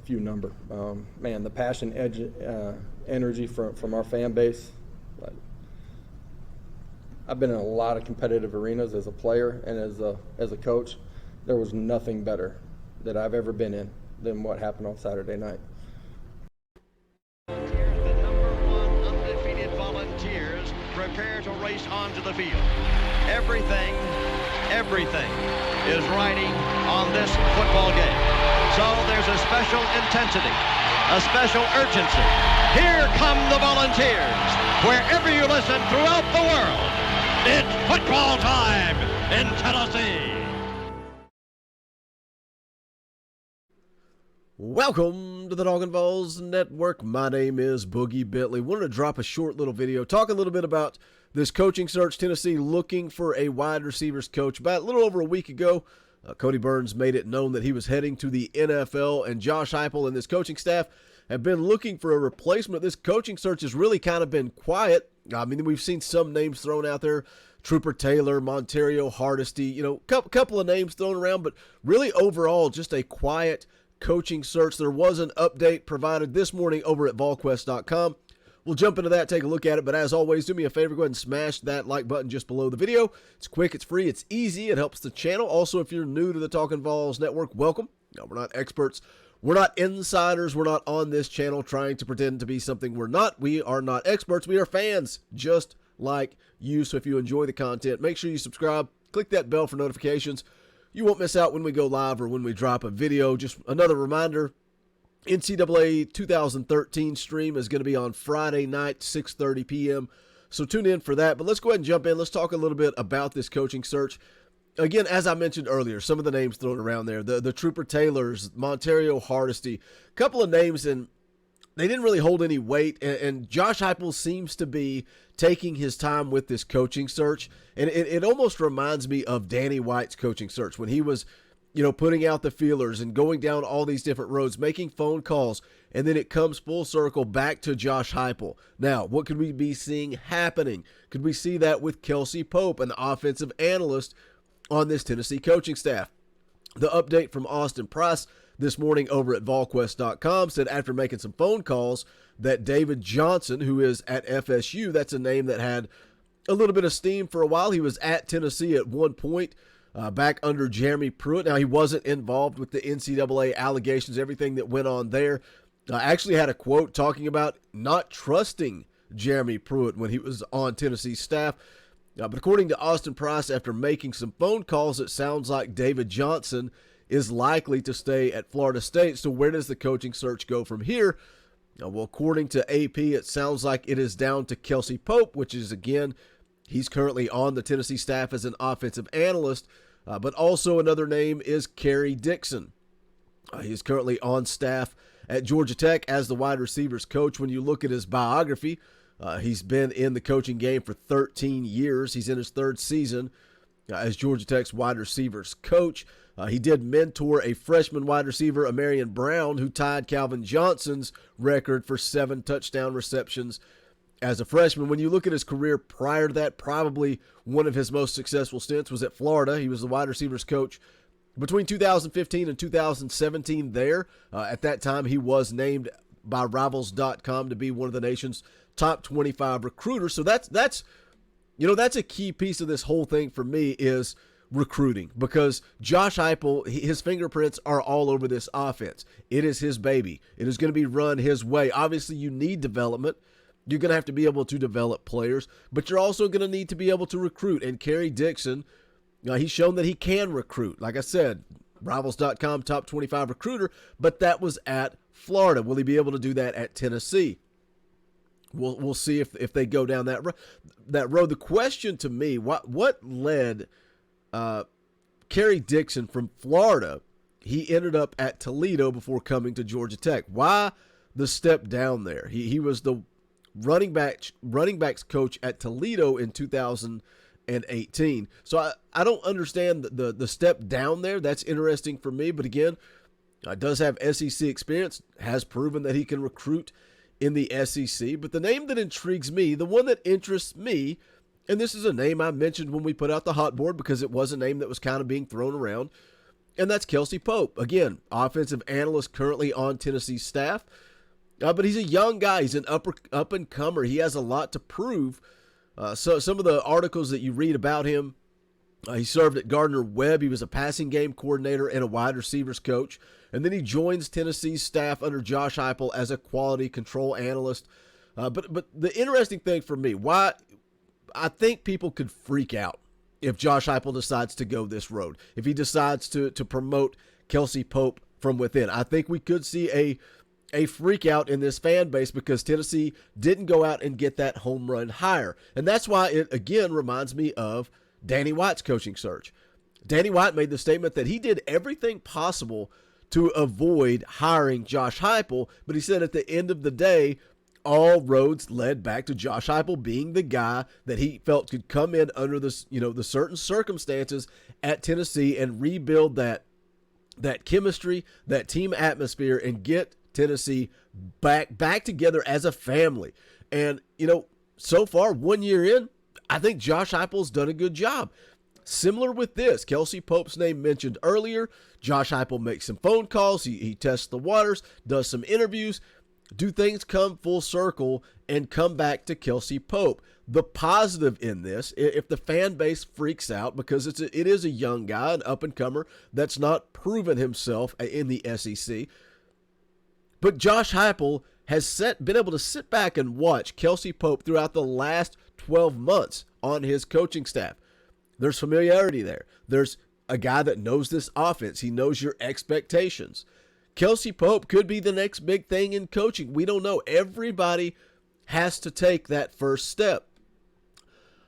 few number. Man, the passion, energy from our fan base. Like, I've been in a lot of competitive arenas as a player and as a coach. There was nothing better that I've ever been in than what happened on Saturday night. The #1 undefeated Volunteers prepare to race onto the field. Everything is riding on this football game. So there's a special intensity, a special urgency. Here come the Volunteers. Wherever you listen throughout the world, it's football time in Tennessee. Welcome to the Talkin VAWLS Network. My name is Boogie Bentley. Wanted to drop a short little video, talk a little bit about this coaching search. Tennessee looking for a wide receivers coach. About a little over a week ago, Cody Burns made it known that he was heading to the NFL, and Josh Heupel and this coaching staff have been looking for a replacement. This coaching search has really kind of been quiet. I mean, we've seen some names thrown out there. Trooper Taylor, Montario Hardesty, couple of names thrown around, but really overall just a quiet coaching search. There was an update provided this morning over at VAWLquest.com. We'll jump into that, take a look at it, but as always, do me a favor, go ahead and smash that like button just below the video. It's quick, it's free, it's easy, it helps the channel. Also, if you're new to the Talkin VAWLS Network, welcome. No, we're not experts, we're not insiders, we're not on this channel trying to pretend to be something we're not. We are not experts, we are fans, just like you. So if you enjoy the content, make sure you subscribe, click that bell for notifications. You won't miss out when we go live or when we drop a video. Just another reminder, NCAA 2013 stream is going to be on Friday night, 6:30 p.m. So tune in for that. But let's go ahead and jump in. Let's talk a little bit about this coaching search. Again, as I mentioned earlier, some of the names thrown around there, the Trooper Taylors, Montario Hardesty, a couple of names, and they didn't really hold any weight. And Josh Heupel seems to be taking his time with this coaching search. And it almost reminds me of Danny White's coaching search when he was putting out the feelers and going down all these different roads, making phone calls, and then it comes full circle back to Josh Heupel. Now, what could we be seeing happening? Could we see that with Kelsey Pope, an offensive analyst on this Tennessee coaching staff? The update from Austin Price this morning over at VAWLquest.com said after making some phone calls that David Johnson, who is at FSU, that's a name that had a little bit of steam for a while. He was at Tennessee at one point, back under Jeremy Pruitt. Now, he wasn't involved with the NCAA allegations, everything that went on there. I actually had a quote talking about not trusting Jeremy Pruitt when he was on Tennessee's staff. But according to Austin Price, after making some phone calls, it sounds like David Johnson is likely to stay at Florida State. So where does the coaching search go from here? Well, according to AP, it sounds like it is down to Kelsey Pope, which is, again, he's currently on the Tennessee staff as an offensive analyst, but also another name is Kerry Dixon. He's currently on staff at Georgia Tech as the wide receivers coach. When you look at his biography, he's been in the coaching game for 13 years. He's in his third season as Georgia Tech's wide receivers coach. He did mentor a freshman wide receiver, Amarian Brown, who tied Calvin Johnson's record for 7 touchdown receptions as a freshman. When you look at his career prior to that, probably one of his most successful stints was at Florida. He was the wide receivers coach between 2015 and 2017 there. At that time, he was named by Rivals.com to be one of the nation's top 25 recruiters. So that's a key piece of this whole thing for me is recruiting, because Josh Heupel, his fingerprints are all over this offense. It is his baby. It is going to be run his way. Obviously, you need development. You're going to have to be able to develop players, but you're also going to need to be able to recruit. And Kerry Dixon, he's shown that he can recruit. Like I said, Rivals.com top 25 recruiter, but that was at Florida. Will he be able to do that at Tennessee? We'll see if they go down that road. The question to me, what led Kerry Dixon from Florida? He ended up at Toledo before coming to Georgia Tech. Why the step down there? He was the running backs coach at Toledo in 2018. So I don't understand the step down there. That's interesting for me. But again, does have SEC experience, has proven that he can recruit in the SEC. But the name that intrigues me, the one that interests me, and this is a name I mentioned when we put out the hot board because it was a name that was kind of being thrown around, and that's Kelsey Pope. Again, offensive analyst currently on Tennessee's staff. But he's a young guy. He's an up-and-comer. He has a lot to prove. So some of the articles that you read about him, he served at Gardner-Webb. He was a passing game coordinator and a wide receivers coach. And then he joins Tennessee's staff under Josh Heupel as a quality control analyst. But the interesting thing for me, why I think people could freak out if Josh Heupel decides to go this road, if he decides to promote Kelsey Pope from within. I think we could see a freak out in this fan base because Tennessee didn't go out and get that home run hire. And that's why it, again, reminds me of Danny White's coaching search. Danny White made the statement that he did everything possible to avoid hiring Josh Heupel, but he said at the end of the day, all roads led back to Josh Heupel being the guy that he felt could come in under the certain circumstances at Tennessee and rebuild that chemistry, that team atmosphere, and get Tennessee back together as a family. And, so far, 1 year in, I think Josh Heupel's done a good job. Similar with this, Kelsey Pope's name mentioned earlier. Josh Heupel makes some phone calls. He tests the waters, does some interviews. Do things come full circle and come back to Kelsey Pope? The positive in this, if the fan base freaks out because it is a young guy, an up-and-comer that's not proven himself in the SEC, but Josh Heupel has been able to sit back and watch Kelsey Pope throughout the last 12 months on his coaching staff. There's familiarity there. There's a guy that knows this offense. He knows your expectations. Kelsey Pope could be the next big thing in coaching. We don't know. Everybody has to take that first step.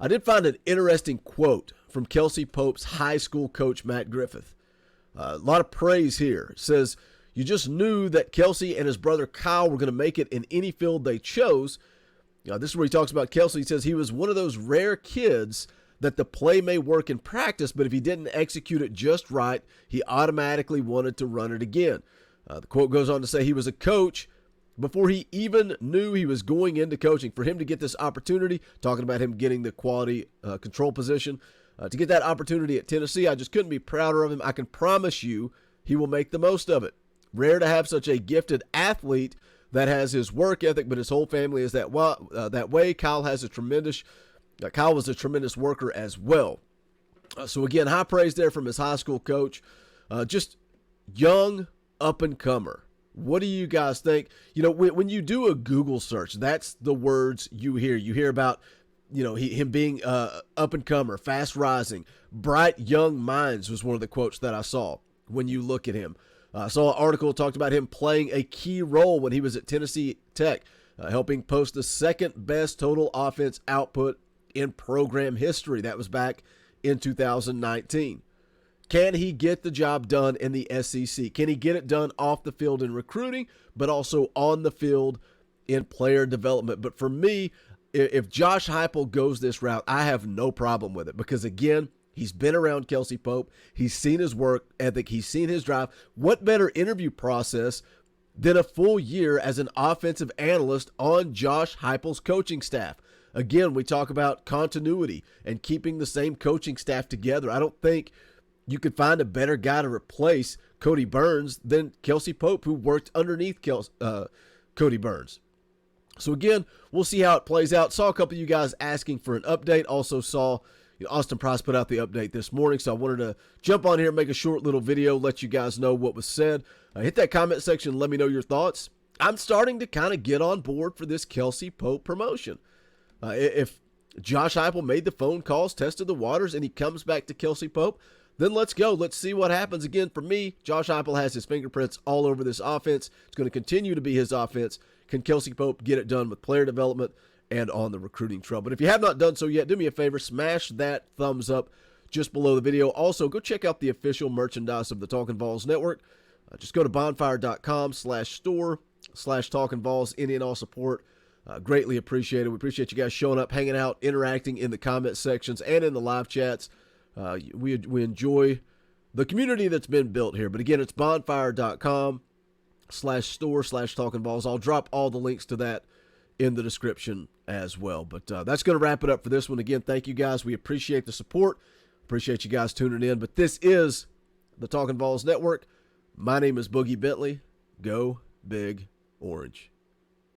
I did find an interesting quote from Kelsey Pope's high school coach, Matt Griffith. A lot of praise here. It says, "You just knew that Kelsey and his brother Kyle were going to make it in any field they chose." This is where he talks about Kelsey. He says he was one of those rare kids that the play may work in practice, but if he didn't execute it just right, he automatically wanted to run it again. The quote goes on to say he was a coach before he even knew he was going into coaching. For him to get this opportunity, talking about him getting the quality control position, to get that opportunity at Tennessee, I just couldn't be prouder of him. I can promise you he will make the most of it. Rare to have such a gifted athlete that has his work ethic, but his whole family is that way. Kyle was a tremendous worker as well. So again, high praise there from his high school coach. Just young, up-and-comer. What do you guys think? When you do a Google search, that's the words you hear. You hear about, him being up-and-comer, fast-rising, bright young minds was one of the quotes that I saw when you look at him. I saw an article that talked about him playing a key role when he was at Tennessee Tech, helping post the second best total offense output in program history. That was back in 2019. Can he get the job done in the SEC? Can he get it done off the field in recruiting, but also on the field in player development? But for me, if Josh Heupel goes this route, I have no problem with it because, again, he's been around Kelsey Pope. He's seen his work ethic. He's seen his drive. What better interview process than a full year as an offensive analyst on Josh Heupel's coaching staff? Again, we talk about continuity and keeping the same coaching staff together. I don't think you could find a better guy to replace Cody Burns than Kelsey Pope, who worked underneath Cody Burns. So again, we'll see how it plays out. Saw a couple of you guys asking for an update. Also saw Austin Price put out the update this morning, so I wanted to jump on here and make a short little video, let you guys know what was said. Hit that comment section, let me know your thoughts. I'm starting to kind of get on board for this Kelsey Pope promotion. If Josh Heupel made the phone calls, tested the waters, and he comes back to Kelsey Pope, then let's go. Let's see what happens. Again, for me, Josh Heupel has his fingerprints all over this offense. It's going to continue to be his offense. Can Kelsey Pope get it done with player development and on the recruiting trail? But if you have not done so yet, do me a favor, smash that thumbs up just below the video. Also, go check out the official merchandise of the Talkin VAWLS Network. Just go to bonfire.com/store/TalkinVAWLS. Any and all support. Greatly appreciated. We appreciate you guys showing up, hanging out, interacting in the comment sections and in the live chats. We enjoy the community that's been built here. But again, it's bonfire.com/store/TalkinVAWLS. I'll drop all the links to that in the description as well. But that's going to wrap it up for this one. Again, thank you guys. We appreciate the support. Appreciate you guys tuning in. But this is the Talkin' VAWLS Network. My name is Boogie Bentley. Go Big Orange.